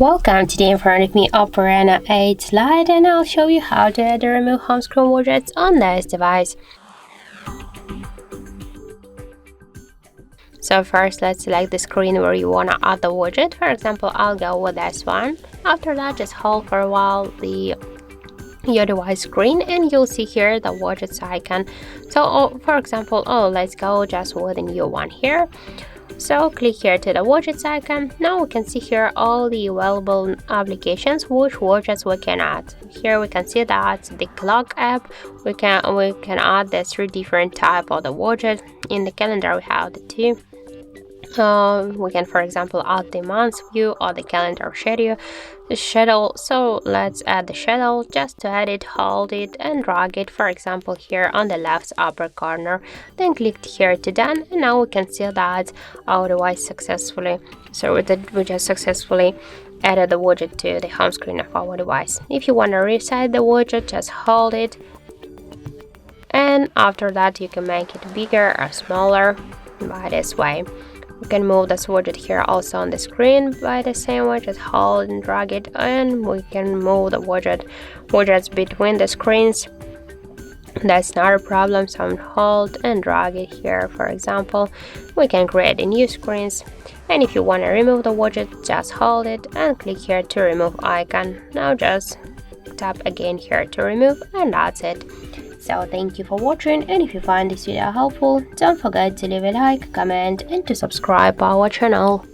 Welcome, today in front of me OPPO Reno8 Lite, and I'll show you how to add and remove home screen widgets on this device. So first, let's select the screen where you want to add the widget. For example, I'll go with this one. After that, just hold for a while your device screen and you'll see here the widgets icon. So for example, let's go just with a new one here. So click here to the widgets icon. Now we can see here all the available applications, which widgets we can add. Here we can see that the clock app, we can add the 3 different type of the widget. In the calendar we have the 2. We can, for example, add the month view or the calendar schedule. So let's add the schedule. Just to add it, hold it and drag it, for example, here on the left upper corner. Then click here to done, and now we can see that our device successfully. So we just successfully added the widget to the home screen of our device. If you want to resize the widget, just hold it, and after that you can make it bigger or smaller by this way. You can move this widget here also on the screen by the same way, just hold and drag it, and we can move the widgets between the screens. That's not a problem, so hold and drag it here. For example, we can create a new screens, and if you want to remove the widget, just hold it and click here to remove icon. Now just tap again here to remove, and that's it. So thank you for watching, and if you find this video helpful, don't forget to leave a like, comment and to subscribe our channel.